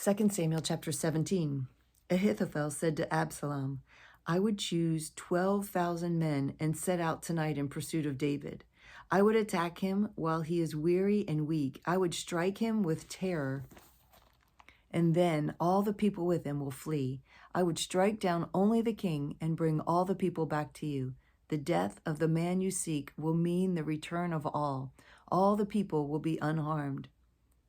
2 Samuel chapter 17. Ahithophel said to Absalom, I would choose 12,000 men and set out tonight in pursuit of David. I would attack him while he is weary and weak. I would strike him with terror, and then all the people with him will flee. I would strike down only the king and bring all the people back to you. The death of the man you seek will mean the return of all. All the people will be unharmed.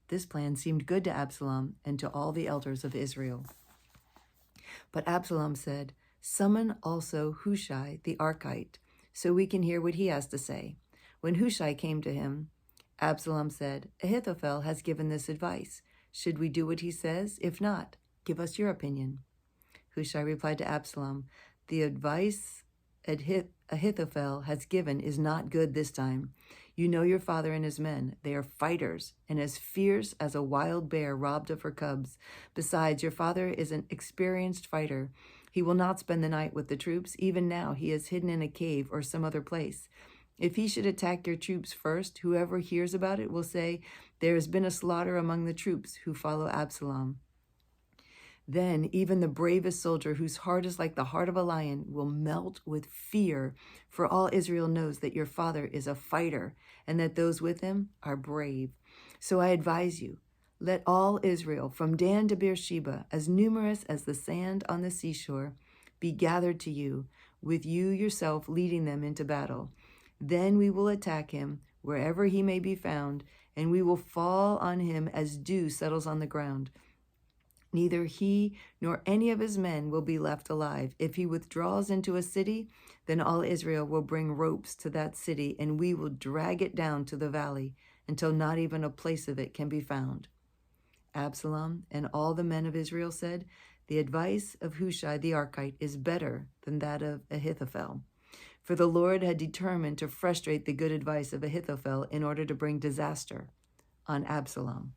This plan seemed good to Absalom and to all the elders of Israel. But Absalom said, Summon also Hushai the Archite, so we can hear what he has to say. When Hushai came to him, Absalom said, Ahithophel has given this advice. Should we do what he says? If not, give us your opinion. Hushai replied to Absalom, The advice Ahithophel has given is not good this time. You know your father and his men. They are fighters and as fierce as a wild bear robbed of her cubs. Besides, your father is an experienced fighter. He will not spend the night with the troops. Even now, he is hidden in a cave or some other place. If he should attack your troops first, whoever hears about it will say, There has been a slaughter among the troops who follow Absalom. Then even the bravest soldier, whose heart is like the heart of a lion, will melt with fear, for all Israel knows that your father is a fighter and that those with him are brave. So I advise you, let all Israel, from Dan to Beersheba, as numerous as the sand on the seashore, be gathered to you, with you yourself leading them into battle. Then we will attack him wherever he may be found, and we will fall on him as dew settles on the ground. Neither he nor any of his men will be left alive. If he withdraws into a city, then all Israel will bring ropes to that city, and we will drag it down to the valley until not even a place of it can be found. Absalom and all the men of Israel said, The advice of Hushai the Archite is better than that of Ahithophel. For the Lord had determined to frustrate the good advice of Ahithophel in order to bring disaster on Absalom.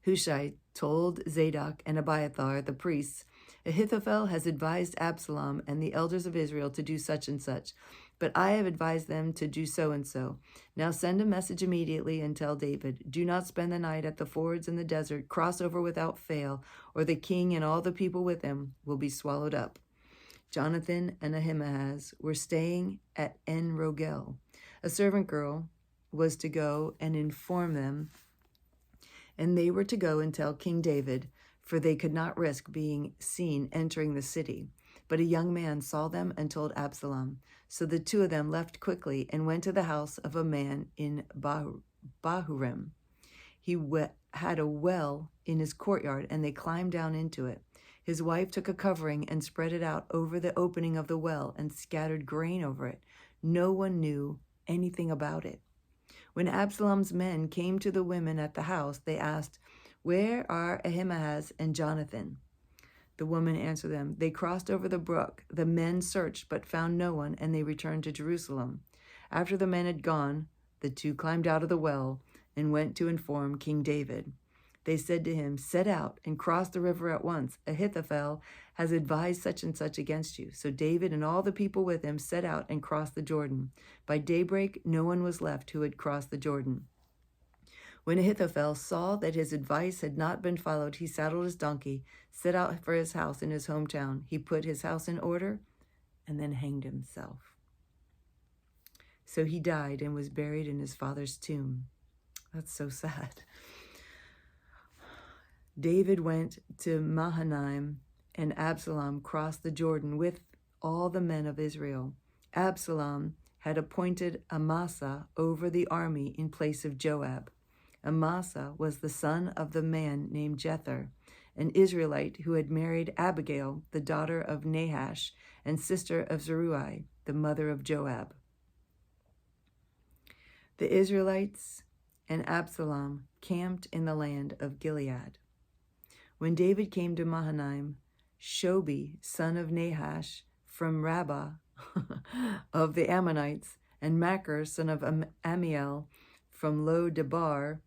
Hushai told Zadok and Abiathar, the priests, Ahithophel has advised Absalom and the elders of Israel to do such and such, but I have advised them to do so and so. Now send a message immediately and tell David, Do not spend the night at the fords in the desert, cross over without fail, or the king and all the people with him will be swallowed up. Jonathan and Ahimaaz were staying at En Rogel. A servant girl was to go and inform them, and they were to go and tell King David, for they could not risk being seen entering the city. But a young man saw them and told Absalom. So the two of them left quickly and went to the house of a man in Bahurim. He had a well in his courtyard, and they climbed down into it. His wife took a covering and spread it out over the opening of the well and scattered grain over it. No one knew anything about it. When Absalom's men came to the women at the house, they asked, Where are Ahimaaz and Jonathan? The woman answered them, They crossed over the brook. The men searched but found no one, and they returned to Jerusalem. After the men had gone, the two climbed out of the well and went to inform King David. They said to him, Set out and cross the river at once. Ahithophel has advised such and such against you. So David and all the people with him set out and crossed the Jordan. By daybreak, no one was left who had crossed the Jordan. When Ahithophel saw that his advice had not been followed, he saddled his donkey, set out for his house in his hometown. He put his house in order and then hanged himself. So he died and was buried in his father's tomb. That's so sad. David went to Mahanaim, and Absalom crossed the Jordan with all the men of Israel. Absalom had appointed Amasa over the army in place of Joab. Amasa was the son of the man named Jether, an Israelite who had married Abigail, the daughter of Nahash, and sister of Zeruiah, the mother of Joab. The Israelites and Absalom camped in the land of Gilead. When David came to Mahanaim, Shobi, son of Nahash, from Rabbah of the Ammonites, and Machir, son of Amiel, from Lo-debar,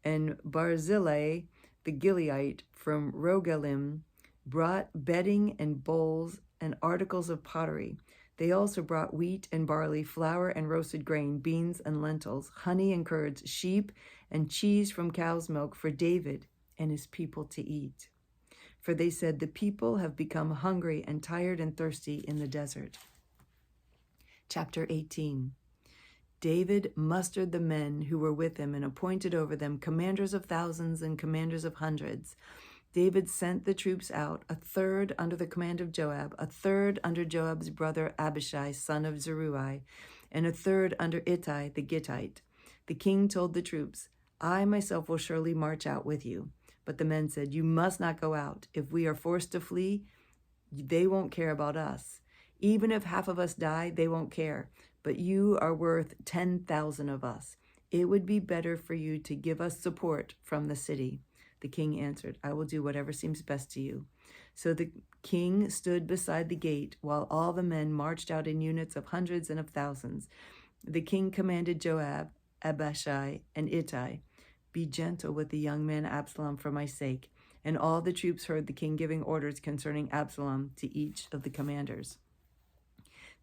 and Barzillai, the Gileadite, from Rogelim, brought bedding and bowls and articles of pottery. They also brought wheat and barley, flour and roasted grain, beans and lentils, honey and curds, sheep and cheese from cow's milk for David and his people to eat. For they said, the people have become hungry and tired and thirsty in the desert. Chapter 18. David mustered the men who were with him and appointed over them commanders of thousands and commanders of hundreds. David sent the troops out, a third under the command of Joab, a third under Joab's brother Abishai, son of Zeruiah, and a third under Ittai the Gittite. The king told the troops, I myself will surely march out with you. But the men said, you must not go out. If we are forced to flee, they won't care about us. Even if half of us die, they won't care. But you are worth 10,000 of us. It would be better for you to give us support from the city. The king answered, I will do whatever seems best to you. So the king stood beside the gate while all the men marched out in units of hundreds and of thousands. The king commanded Joab, Abishai, and Ittai, be gentle with the young man Absalom for my sake. And all the troops heard the king giving orders concerning Absalom to each of the commanders.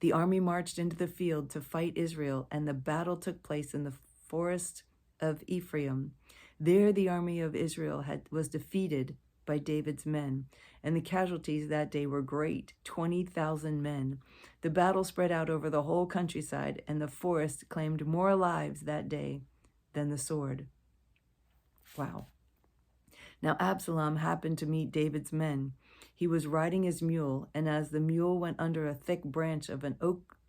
The army marched into the field to fight Israel, and the battle took place in the forest of Ephraim. There the army of Israel was defeated by David's men, and the casualties that day were great, 20,000 men. The battle spread out over the whole countryside, and the forest claimed more lives that day than the sword. Wow. Now Absalom happened to meet David's men. He was riding his mule, and as the mule went under a thick branch of a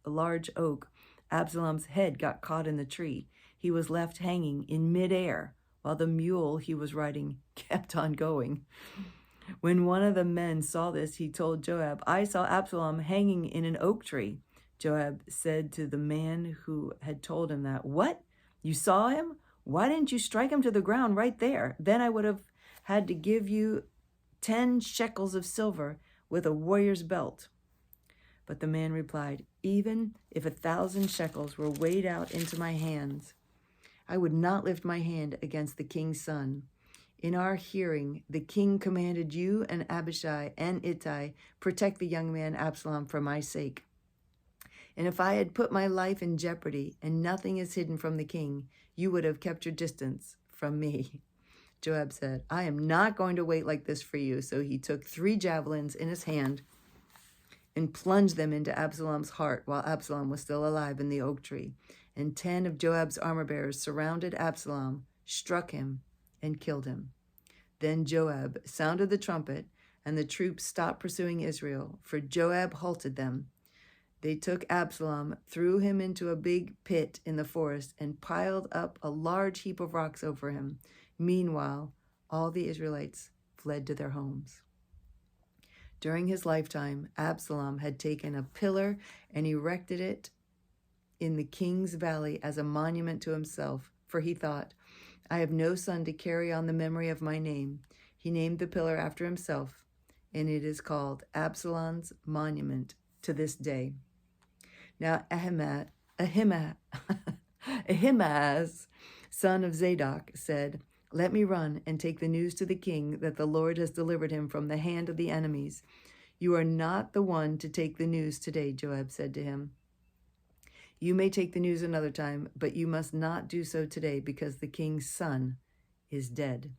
large oak, Absalom's head got caught in the tree. He was left hanging in midair, while the mule he was riding kept on going. When one of the men saw this, he told Joab, I saw Absalom hanging in an oak tree. Joab said to the man who had told him that, what? You saw him? Why didn't you strike him to the ground right there? Then I would have had to give you 10 shekels of silver with a warrior's belt. But the man replied, even if 1,000 shekels were weighed out into my hands, I would not lift my hand against the king's son. In our hearing, the king commanded you and Abishai and Ittai, protect the young man Absalom for my sake. And if I had put my life in jeopardy and nothing is hidden from the king, you would have kept your distance from me. Joab said, I am not going to wait like this for you. So he took 3 javelins in his hand and plunged them into Absalom's heart while Absalom was still alive in the oak tree. And 10 of Joab's armor-bearers surrounded Absalom, struck him, and killed him. Then Joab sounded the trumpet, and the troops stopped pursuing Israel, for Joab halted them. They took Absalom, threw him into a big pit in the forest, and piled up a large heap of rocks over him. Meanwhile, all the Israelites fled to their homes. During his lifetime, Absalom had taken a pillar and erected it in the king's valley as a monument to himself, for he thought, I have no son to carry on the memory of my name. He named the pillar after himself, and it is called Absalom's monument to this day. Now Ahimaaz, son of Zadok, said, let me run and take the news to the king that the Lord has delivered him from the hand of the enemies. You are not the one to take the news today, Joab said to him. You may take the news another time, but you must not do so today because the king's son is dead.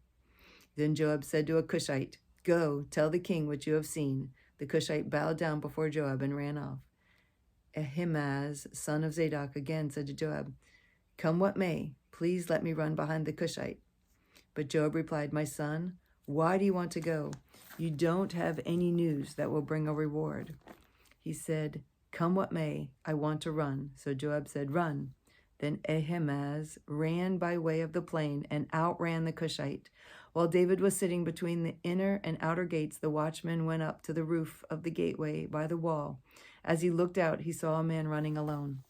Then Joab said to a Cushite, go, tell the king what you have seen. The Cushite bowed down before Joab and ran off. Ahimaaz, son of Zadok, again said to Joab, come what may, please let me run behind the Cushite. But Joab replied, my son, why do you want to go? You don't have any news that will bring a reward. He said, come what may, I want to run. So Joab said, run. Then Ahimaaz ran by way of the plain and outran the Cushite. While David was sitting between the inner and outer gates, the watchman went up to the roof of the gateway by the wall. As he looked out, he saw a man running alone.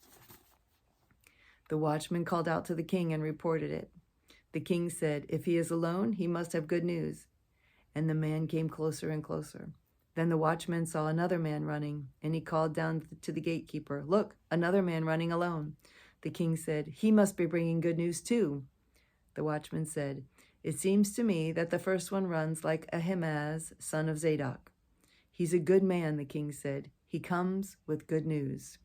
The watchman called out to the king and reported it. The king said, if he is alone, he must have good news. And the man came closer and closer. Then the watchman saw another man running, and he called down to the gatekeeper, look, another man running alone. The king said, he must be bringing good news too. The watchman said, it seems to me that the first one runs like Ahimaaz, son of Zadok. He's a good man, the king said. He comes with good news.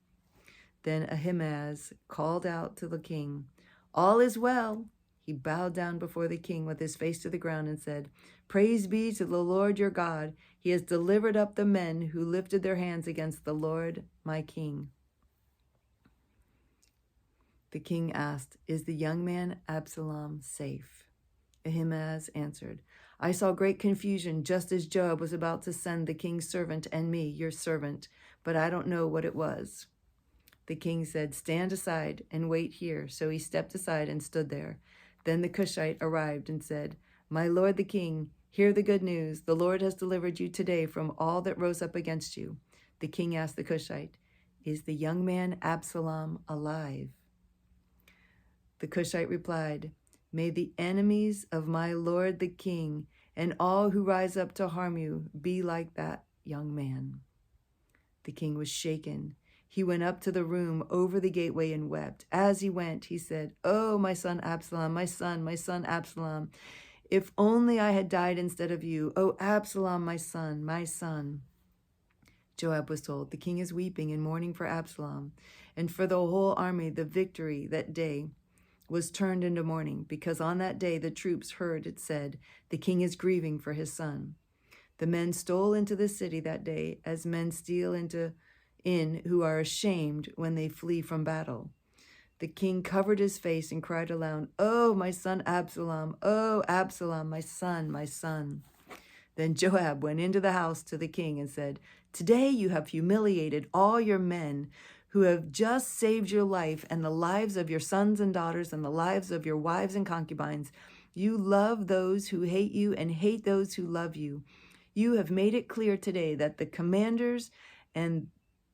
Then Ahimaaz called out to the king, all is well. he bowed down before the king with his face to the ground and said, "Praise be to the Lord your God. He has delivered up the men who lifted their hands against the Lord my king." The king asked, "Is the young man Absalom safe?" Ahimaaz answered, "I saw great confusion just as Joab was about to send the king's servant and me, your servant, but I don't know what it was." The king said, "Stand aside and wait here." So he stepped aside and stood there. Then the Cushite arrived and said, "My lord the king, hear the good news. The Lord has delivered you today from all that rose up against you." The king asked the Cushite, "Is the young man Absalom alive?" The Cushite replied, "May the enemies of my lord the king and all who rise up to harm you be like that young man." The king was shaken. He went up to the room over the gateway and wept. As he went, he said, "Oh, my son Absalom, my son Absalom, if only I had died instead of you. Oh, Absalom, my son, my son." Joab was told, "The king is weeping and mourning for Absalom." And for the whole army, the victory that day was turned into mourning, because on that day the troops heard it said, "The king is grieving for his son." The men stole into the city that day as men steal in who are ashamed when they flee from battle. The king covered his face and cried aloud, "Oh, my son Absalom! Oh, Absalom, my son, my son!" Then Joab went into the house to the king and said, "Today you have humiliated all your men who have just saved your life and the lives of your sons and daughters and the lives of your wives and concubines. You love those who hate you and hate those who love you. You have made it clear today that the commanders and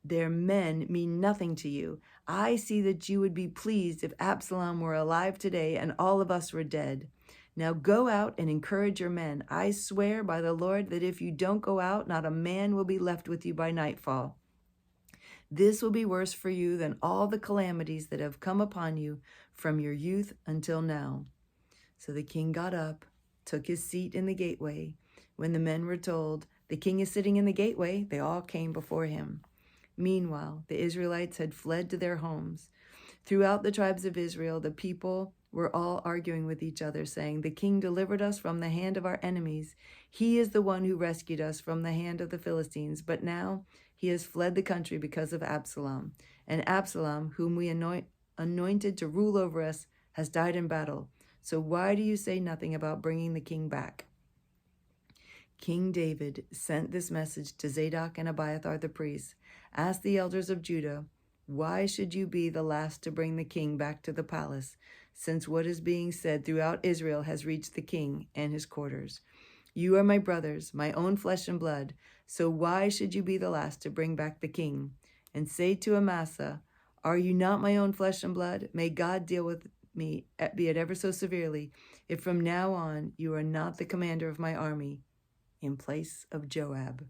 their men mean nothing to you. I see that you would be pleased if Absalom were alive today and all of us were dead. Now go out and encourage your men. I swear by the Lord that if you don't go out, not a man will be left with you by nightfall. This will be worse for you than all the calamities that have come upon you from your youth until now." So the king got up, took his seat in the gateway. When the men were told, "The king is sitting in the gateway," they all came before him. Meanwhile, the Israelites had fled to their homes. Throughout the tribes of Israel, the people were all arguing with each other, saying, "The king delivered us from the hand of our enemies. He is the one who rescued us from the hand of the Philistines. But now he has fled the country because of Absalom. And Absalom, whom we anointed to rule over us, has died in battle. So why do you say nothing about bringing the king back?" King David sent this message to Zadok and Abiathar the priests. "Ask the elders of Judah, why should you be the last to bring the king back to the palace, since what is being said throughout Israel has reached the king and his quarters? You are my brothers, my own flesh and blood, so why should you be the last to bring back the king? And say to Amasa, are you not my own flesh and blood? May God deal with me, be it ever so severely, if from now on you are not the commander of my army, in place of Joab."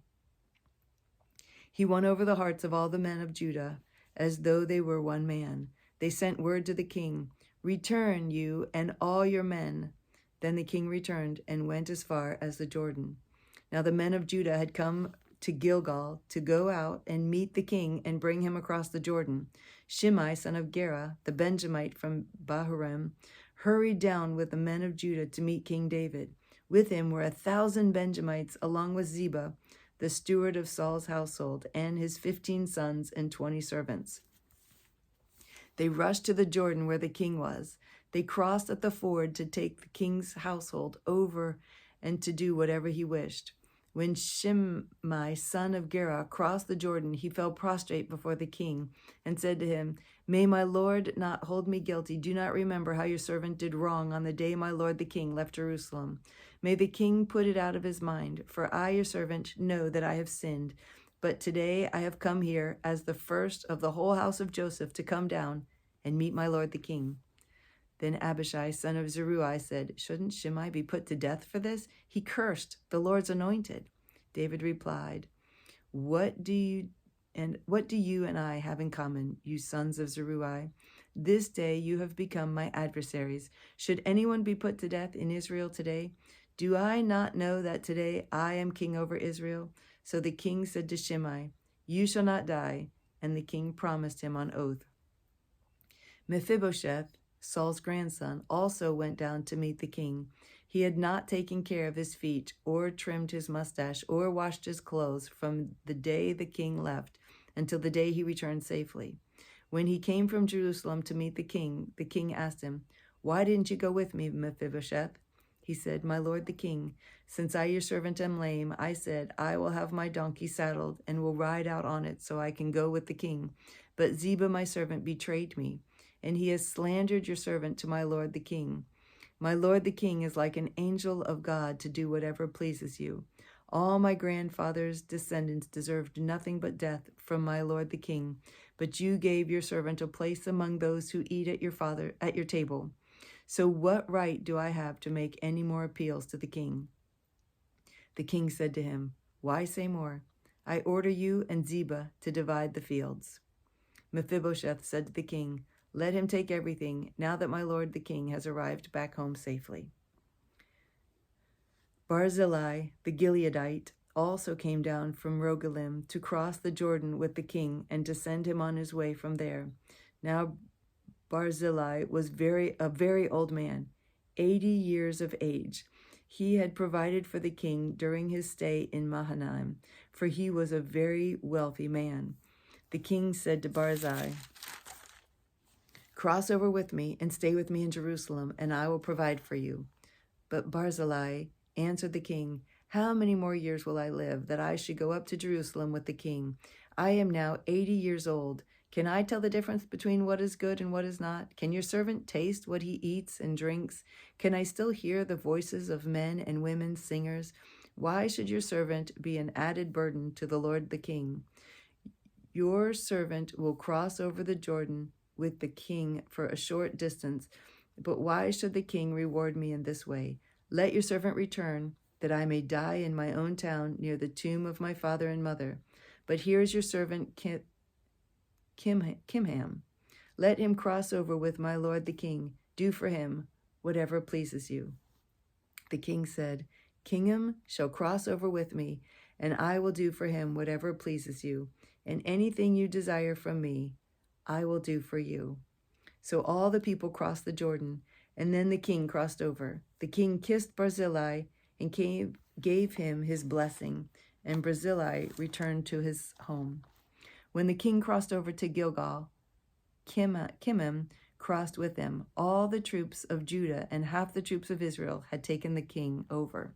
He won over the hearts of all the men of Judah, as though they were one man. They sent word to the king, "Return, you and all your men." Then the king returned and went as far as the Jordan. Now the men of Judah had come to Gilgal to go out and meet the king and bring him across the Jordan. Shimei, son of Gera, the Benjamite from Bahurim, hurried down with the men of Judah to meet King David. With him were 1,000 Benjamites, along with Ziba, the steward of Saul's household, and his 15 sons and 20 servants. They rushed to the Jordan where the king was. They crossed at the ford to take the king's household over and to do whatever he wished. When Shimei, son of Gera, crossed the Jordan, he fell prostrate before the king and said to him, "May my lord not hold me guilty. Do not remember how your servant did wrong on the day my lord the king left Jerusalem. May the king put it out of his mind, for I, your servant, know that I have sinned. But today I have come here as the first of the whole house of Joseph to come down and meet my lord the king." Then Abishai, son of Zeruiah, said, "Shouldn't Shimei be put to death for this? He cursed the Lord's anointed." David replied, What do you and I have in common, you sons of Zeruiah? This day you have become my adversaries. Should anyone be put to death in Israel today? Do I not know that today I am king over Israel? So the king said to Shimei, "You shall not die." And the king promised him on oath. Mephibosheth, Saul's grandson, also went down to meet the king. He had not taken care of his feet, or trimmed his mustache, or washed his clothes from the day the king left until the day he returned safely. When he came from Jerusalem to meet the king asked him, "Why didn't you go with me, Mephibosheth?" He said, "My lord the king, since I your servant am lame, I said, I will have my donkey saddled and will ride out on it so I can go with the king. But Ziba my servant betrayed me, and he has slandered your servant to my lord the king. My lord the king is like an angel of God to do whatever pleases you. All my grandfather's descendants deserved nothing but death from my lord the king, but you gave your servant a place among those who eat at your table. So what right do I have to make any more appeals to the king?" The king said to him, "Why say more? I order you and Ziba to divide the fields." Mephibosheth said to the king, "Let him take everything, now that my lord the king has arrived back home safely." Barzillai the Gileadite also came down from Rogelim to cross the Jordan with the king and to send him on his way from there. Now Barzillai was a very old man, 80 years of age. He had provided for the king during his stay in Mahanaim, for he was a very wealthy man. The king said to Barzillai, "Cross over with me and stay with me in Jerusalem, and I will provide for you." But Barzillai answered the king, "How many more years will I live, that I should go up to Jerusalem with the king? I am now 80 years old. Can I tell the difference between what is good and what is not? Can your servant taste what he eats and drinks? Can I still hear the voices of men and women singers? Why should your servant be an added burden to the Lord the king? Your servant will cross over the Jordan with the king for a short distance, but why should the king reward me in this way? Let your servant return, that I may die in my own town near the tomb of my father and mother. But here is your servant Kimham. Let him cross over with my lord the king. Do for him whatever pleases you." The king said, "Kingham shall cross over with me, and I will do for him whatever pleases you, and anything you desire from me, I will do for you." So all the people crossed the Jordan, and then the king crossed over. The king kissed Barzillai and gave him his blessing, and Barzillai returned to his home. When the king crossed over to Gilgal, Kimham crossed with him. All the troops of Judah and half the troops of Israel had taken the king over.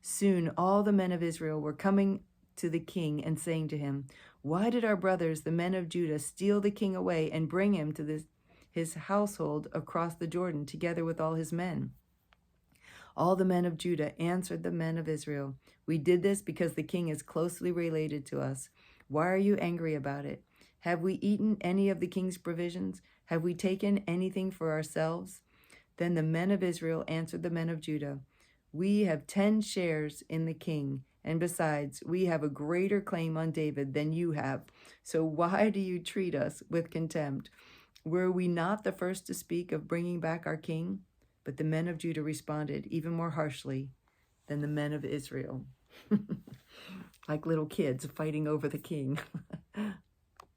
Soon all the men of Israel were coming to the king and saying to him, "Why did our brothers, the men of Judah, steal the king away and bring him to his household across the Jordan, together with all his men?" All the men of Judah answered the men of Israel, "We did this because the king is closely related to us. Why are you angry about it? Have we eaten any of the king's provisions? Have we taken anything for ourselves?" Then the men of Israel answered the men of Judah, "We have 10 shares in the king, and besides, we have a greater claim on David than you have. So why do you treat us with contempt? Were we not the first to speak of bringing back our king?" But the men of Judah responded even more harshly than the men of Israel. Like little kids fighting over the king.